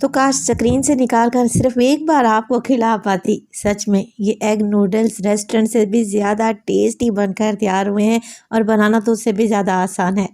तो काश स्क्रीन से निकाल कर सिर्फ एक बार आपको खिला पाती। सच में ये एग नूडल्स रेस्टोरेंट से भी ज़्यादा टेस्टी बनकर तैयार हुए हैं और बनाना तो उससे भी ज़्यादा आसान है।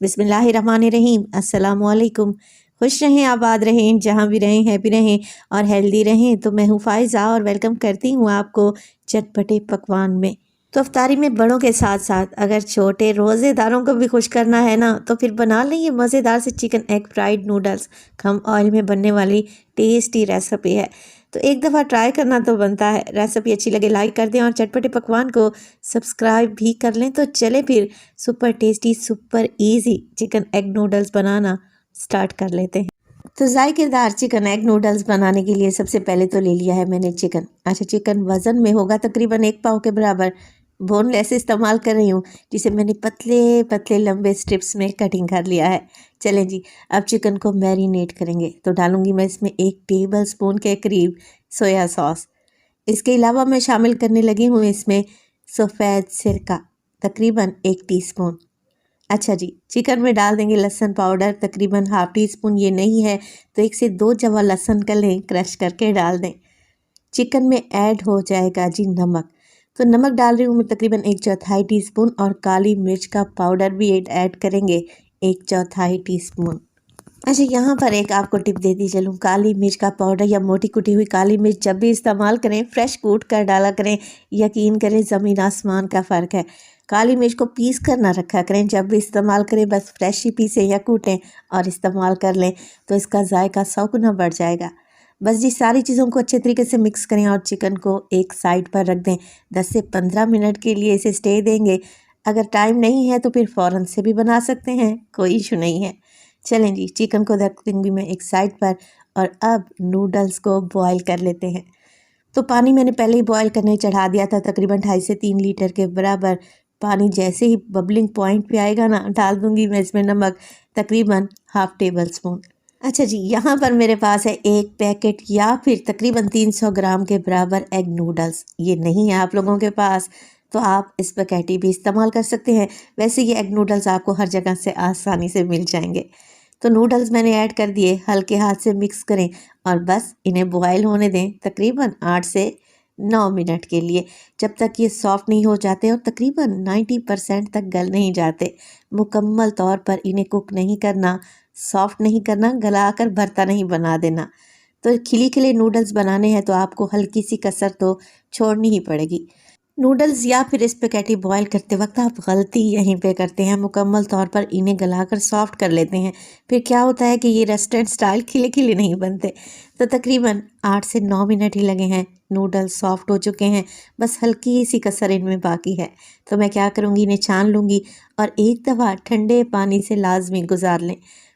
बिस्मिल्लाहिर्रहमानिर्रहीम, अस्सलामुअलैकुम। खुश रहें, आबाद रहें, जहाँ भी रहें हैप्पी रहें और हेल्दी रहें। तो मैं हूँ फ़ायज़ा और वेलकम करती हूँ आपको चटपटे पकवान में। तो अफ्तारी में बड़ों के साथ साथ अगर छोटे रोज़ेदारों को भी खुश करना है ना, तो फिर बना लें ये मज़ेदार से चिकन एग फ्राइड नूडल्स। कम ऑयल में बनने वाली टेस्टी रेसिपी है, तो एक दफ़ा ट्राई करना तो बनता है। रेसिपी अच्छी लगे लाइक कर दें और चटपटे पकवान को सब्सक्राइब भी कर लें। तो चले फिर super tasty super easy chicken egg noodles बनाना स्टार्ट कर लेते हैं। तो जायकेदार चिकन एग नूडल्स बनाने के लिए सबसे पहले तो ले लिया है मैंने चिकन। अच्छा, चिकन वज़न में होगा तकरीबन 1 पाव के बराबर। बोनलेस इस्तेमाल कर रही हूँ, जिसे मैंने पतले पतले लंबे स्ट्रिप्स में कटिंग कर लिया है। चलें जी, अब चिकन को मैरिनेट करेंगे। तो डालूंगी मैं इसमें 1 टेबल स्पून के करीब सोया सॉस। इसके अलावा मैं शामिल करने लगी हूँ इसमें सफ़ेद सिरका, तकरीबन 1 टीस्पून। अच्छा जी, चिकन में डाल देंगे लहसुन पाउडर, तकरीबन हाफ टी स्पून। ये नहीं है तो 1 से 2 जवा लहसुन कलें क्रश करके डाल दें। चिकन में ऐड हो जाएगा जी नमक। तो नमक डाल रही हूँ मैं तकरीबन 1/4 टीस्पून और काली मिर्च का पाउडर भी ऐड करेंगे 1/4 टीस्पून। अच्छा, यहाँ पर एक आपको टिप देती चलूँ, काली मिर्च का पाउडर या मोटी कुटी हुई काली मिर्च जब भी इस्तेमाल करें फ्रेश कूट कर डाला करें। यकीन करें ज़मीन आसमान का फ़र्क है। काली मिर्च को पीस कर ना रखा करें, जब भी इस्तेमाल करें बस फ्रेश ही पीसें या कूटें और इस्तेमाल कर लें, तो इसका जायका 100 गुना बढ़ जाएगा। बस जी, सारी चीज़ों को अच्छे तरीके से मिक्स करें और चिकन को एक साइड पर रख दें। 10 से 15 मिनट के लिए इसे स्टे देंगे। अगर टाइम नहीं है तो फिर फ़ौरन से भी बना सकते हैं, कोई इशू नहीं है। चलें जी, चिकन को रख दूँगी मैं एक साइड पर और अब नूडल्स को बॉईल कर लेते हैं। तो पानी मैंने पहले ही बॉईल करने चढ़ा दिया था, तकरीबन 2.5 से 3 लीटर के बराबर। पानी जैसे ही बबलिंग पॉइंट पे आएगा ना, डाल दूँगी मैं इसमें नमक, तकरीबन हाफ टेबल स्पून। अच्छा जी, यहाँ पर मेरे पास है 1 पैकेट या फिर तकरीबन 300 ग्राम के बराबर एग नूडल्स। ये नहीं है आप लोगों के पास तो आप स्पैघेटी भी इस्तेमाल कर सकते हैं। वैसे ये एग नूडल्स आपको हर जगह से आसानी से मिल जाएंगे। तो नूडल्स मैंने ऐड कर दिए, हल्के हाथ से मिक्स करें और बस इन्हें बॉयल होने दें तकरीबन 8 से 9 मिनट के लिए, जब तक ये सॉफ्ट नहीं हो जाते और तकरीबन 90% तक गल नहीं जाते। मुकम्मल तौर पर इन्हें कुक नहीं करना, सॉफ्ट नहीं करना, गला कर भरता नहीं बना देना। तो खिले खिले नूडल्स बनाने हैं तो आपको हल्की सी कसर तो छोड़नी ही पड़ेगी। नूडल्स या फिर स्पैघेटी बॉईल करते वक्त आप गलती यहीं पे करते हैं, मुकम्मल तौर पर इन्हें गलाकर सॉफ्ट कर लेते हैं। फिर क्या होता है कि ये रेस्टोरेंट स्टाइल खिले खिले नहीं बनते। तो तकरीबन 8 से 9 मिनट ही लगे हैं, नूडल्स सॉफ्ट हो चुके हैं, बस हल्की सी कसर इनमें बाकी है। तो मैं क्या करूँगी, इन्हें छान लूँगी और एक दफ़ा ठंडे पानी से लाजमी गुजार लें।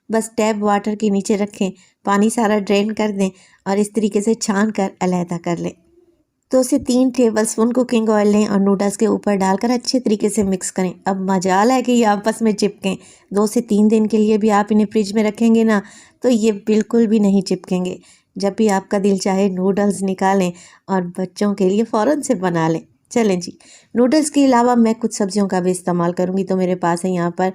बस टैप वाटर के नीचे रखें, पानी सारा ड्रेन कर दें और इस तरीके से छान कर अलहदा कर लें। 2 से 3 टेबलस्पून कुकिंग ऑयल लें और नूडल्स के ऊपर डालकर अच्छे तरीके से मिक्स करें। अब मजाल है कि ये आपस में चिपकें। 2 से 3 दिन के लिए भी आप इन्हें फ्रिज में रखेंगे ना, तो ये बिल्कुल भी नहीं चिपकेंगे। जब भी आपका दिल चाहे नूडल्स निकालें और बच्चों के लिए फ़ौरन से बना लें। चलें जी, नूडल्स के अलावा मैं कुछ सब्जियों का भी इस्तेमाल करूँगी। तो मेरे पास है यहाँ पर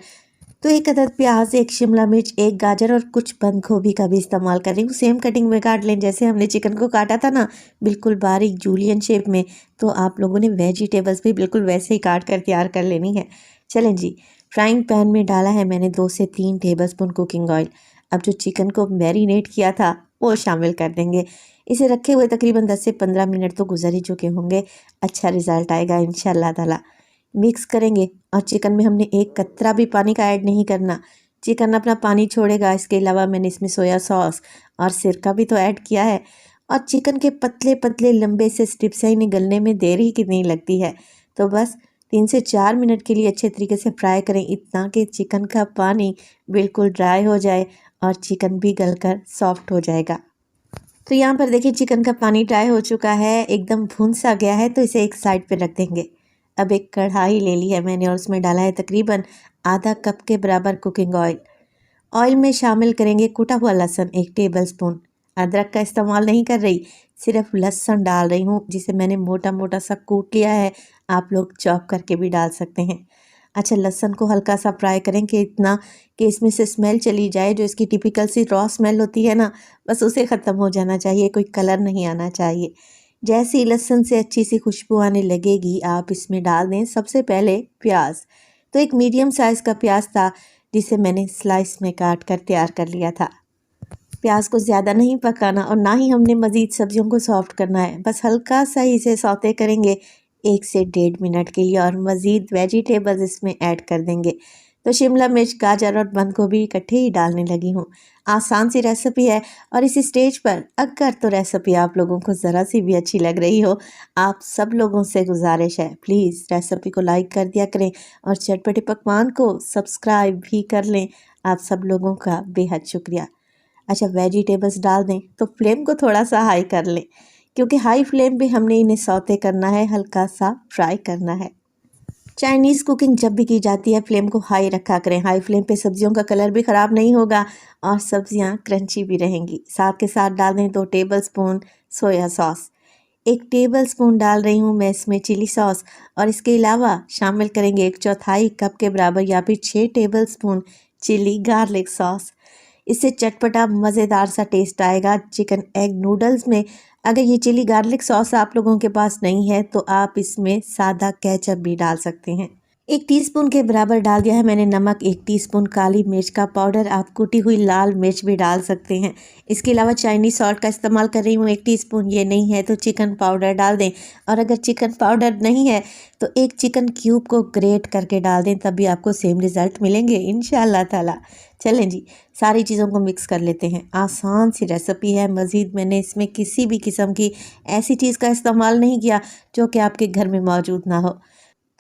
तो 1 अदद प्याज, 1 शिमला मिर्च, 1 गाजर और कुछ बंद गोभी का भी इस्तेमाल कर रही हूँ। सेम कटिंग में काट लें जैसे हमने चिकन को काटा था ना, बिल्कुल बारीक जूलियन शेप में। तो आप लोगों ने वेजिटेबल्स भी बिल्कुल वैसे ही काट कर तैयार कर लेनी है। चलें जी, फ्राइंग पैन में डाला है मैंने 2 से 3 टेबलस्पून कुकिंग ऑयल। अब जो चिकन को मैरिनेट किया था वो शामिल कर देंगे। इसे रखे हुए तकरीबन 10 से 15 मिनट तो गुजर ही चुके होंगे। अच्छा रिजल्ट आएगा इंशाल्लाह ताला। मिक्स करेंगे और चिकन में हमने एक कतरा भी पानी का ऐड नहीं करना, चिकन अपना पानी छोड़ेगा। इसके अलावा मैंने इसमें सोया सॉस और सिरका भी तो ऐड किया है और चिकन के पतले पतले लंबे से स्ट्रिप्स हैं, इन्हें गलने में देर ही कितनी लगती है। तो बस 3 से 4 मिनट के लिए अच्छे तरीके से फ्राई करें, इतना कि चिकन का पानी बिल्कुल ड्राई हो जाए और चिकन भी गलकर सॉफ्ट हो जाएगा। तो यहाँ पर देखिए चिकन का पानी ड्राई हो चुका है, एकदम भुन सा गया है। तो इसे एक साइड पे रख देंगे। अब एक कढ़ाई ले ली है मैंने और उसमें डाला है तकरीबन आधा कप के बराबर कुकिंग ऑयल। ऑयल में शामिल करेंगे कुटा हुआ लहसुन 1 टेबलस्पून। अदरक का इस्तेमाल नहीं कर रही, सिर्फ लहसुन डाल रही हूँ, जिसे मैंने मोटा मोटा सा कूट लिया है। आप लोग चॉप करके भी डाल सकते हैं। अच्छा, लहसुन को हल्का सा फ्राई करें कि इतना कि इसमें से स्मेल चली जाए, जो इसकी टिपिकल सी रॉ स्मेल होती है ना, बस उसे ख़त्म हो जाना चाहिए, कोई कलर नहीं आना चाहिए। जैसे ही लहसुन से अच्छी सी खुशबू आने लगेगी, आप इसमें डाल दें सबसे पहले प्याज। तो एक मीडियम साइज़ का प्याज था, जिसे मैंने स्लाइस में काट कर तैयार कर लिया था। प्याज को ज़्यादा नहीं पकाना और ना ही हमने मज़ीद सब्जियों को सॉफ्ट करना है, बस हल्का सा इसे सौते करेंगे 1 से 1.5 मिनट के लिए और मज़ीद वेजिटेबल्स इसमें ऐड कर देंगे। तो शिमला मिर्च, गाजर और बंद गोभी इकट्ठे ही डालने लगी हूँ। आसान सी रेसिपी है और इस स्टेज पर अगर तो रेसिपी आप लोगों को ज़रा सी भी अच्छी लग रही हो, आप सब लोगों से गुजारिश है प्लीज़ रेसिपी को लाइक कर दिया करें और चटपटे पकवान को सब्सक्राइब भी कर लें। आप सब लोगों का बेहद शुक्रिया। अच्छा, वेजिटेबल्स डाल दें तो फ्लेम को थोड़ा सा हाई कर लें, क्योंकि हाई फ्लेम पे हमने इन्हें सौते करना है, हल्का सा फ्राई करना है। चाइनीज़ कुकिंग जब भी की जाती है फ्लेम को हाई रखा करें। हाई फ्लेम पे सब्जियों का कलर भी ख़राब नहीं होगा और सब्जियां क्रंची भी रहेंगी। साथ के साथ डाल दें 2 टेबलस्पून सोया सॉस। 1 टेबलस्पून डाल रही हूँ मैं इसमें चिली सॉस और इसके अलावा शामिल करेंगे 1/4 कप के बराबर या फिर 6 टेबलस्पून चिली गार्लिक सॉस। इससे चटपटा मज़ेदार सा टेस्ट आएगा चिकन एग नूडल्स में। अगर ये चिली गार्लिक सॉस आप लोगों के पास नहीं है तो आप इसमें सादा केचप भी डाल सकते हैं। 1 टीस्पून के बराबर डाल दिया है मैंने नमक, 1 टीस्पून काली मिर्च का पाउडर, आप कुटी हुई लाल मिर्च भी डाल सकते हैं। इसके अलावा चाइनीज़ सॉल्ट का इस्तेमाल कर रही हूँ 1 टीस्पून, ये नहीं है तो चिकन पाउडर डाल दें। और अगर चिकन पाउडर नहीं है तो 1 चिकन क्यूब को ग्रेट करके डाल दें, तभी आपको सेम रिज़ल्ट मिलेंगे इंशाअल्लाह ताला। चलें जी, सारी चीज़ों को मिक्स कर लेते हैं। आसान सी रेसिपी है, मज़ीद मैंने इसमें किसी भी किस्म की ऐसी चीज़ का इस्तेमाल नहीं किया जो कि आपके घर में मौजूद ना हो।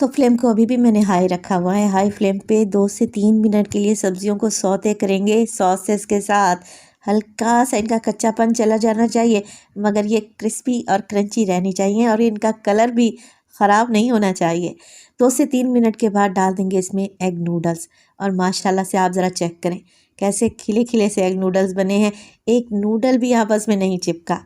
तो फ्लेम को अभी भी मैंने हाई रखा हुआ है। हाई फ्लेम पे 2 से 3 मिनट के लिए सब्जियों को सौते करेंगे सॉसेस के साथ। हल्का सा इनका कच्चापन चला जाना चाहिए, मगर ये क्रिस्पी और क्रंची रहनी चाहिए और इनका कलर भी ख़राब नहीं होना चाहिए। 2 से 3 मिनट के बाद डाल देंगे इसमें एग नूडल्स और माशाल्लाह से आप ज़रा चेक करें कैसे खिले खिले से एग नूडल्स बने हैं, एक नूडल भी आपस में नहीं चिपका।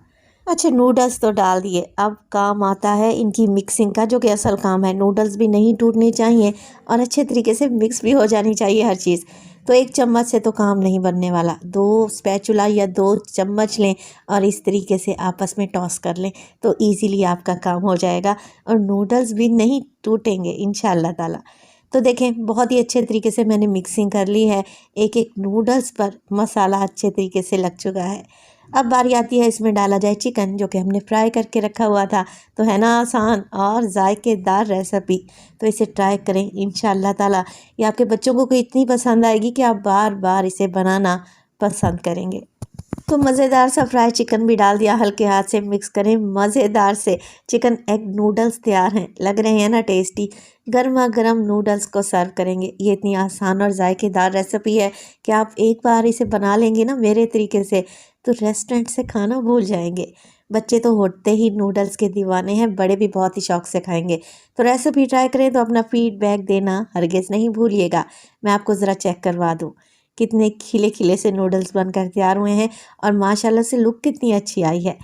अच्छा, नूडल्स तो डाल दिए, अब काम आता है इनकी मिक्सिंग का, जो कि असल काम है। नूडल्स भी नहीं टूटने चाहिए और अच्छे तरीके से मिक्स भी हो जानी चाहिए हर चीज़। तो 1 चम्मच से तो काम नहीं बनने वाला, 2 स्पैचुला या 2 चम्मच लें और इस तरीके से आपस में टॉस कर लें तो ईज़िली आपका काम हो जाएगा और नूडल्स भी नहीं टूटेंगे इंशाअल्लाह ताला। तो देखें, बहुत ही अच्छे तरीके से मैंने मिक्सिंग कर ली है। एक एक नूडल्स पर मसाला अच्छे तरीके से लग चुका है। अब बारी आती है इसमें डाला जाए चिकन, जो कि हमने फ्राई करके रखा हुआ था। तो है ना आसान और जायकेदार रेसिपी, तो इसे ट्राई करें इंशाअल्लाह ताला। ये आपके बच्चों को इतनी पसंद आएगी कि आप बार बार इसे बनाना पसंद करेंगे। तो मज़ेदार सा फ्राई चिकन भी डाल दिया, हल्के हाथ से मिक्स करें। मज़ेदार से चिकन एग नूडल्स तैयार हैं, लग रहे हैं ना टेस्टी। गर्मा गर्म नूडल्स को सर्व करेंगे। ये इतनी आसान और जायकेदार रेसिपी है कि आप एक बार इसे बना लेंगे ना मेरे तरीके से, तो रेस्टोरेंट से खाना भूल जाएंगे। बच्चे तो होते ही नूडल्स के दीवाने हैं, बड़े भी बहुत ही शौक से खाएंगे। तो रेसिपी ट्राई करें तो अपना फीडबैक देना हरगिज़ नहीं भूलिएगा। मैं आपको ज़रा चेक करवा दूँ कितने खिले खिले से नूडल्स बनकर तैयार हुए हैं और माशाल्लाह से लुक कितनी अच्छी आई है।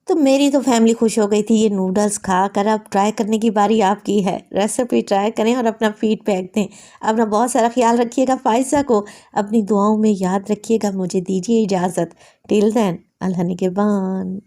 तो मेरी तो फैमिली खुश हो गई थी ये नूडल्स खा कर। अब ट्राई करने की बारी आपकी है, रेसिपी ट्राई करें और अपना फीडबैक दें। अपना बहुत सारा ख्याल रखिएगा, फ़ाइज़ा को अपनी दुआओं में याद रखिएगा। मुझे दीजिए इजाज़त। टिल देन, अल्लाह निगहबान।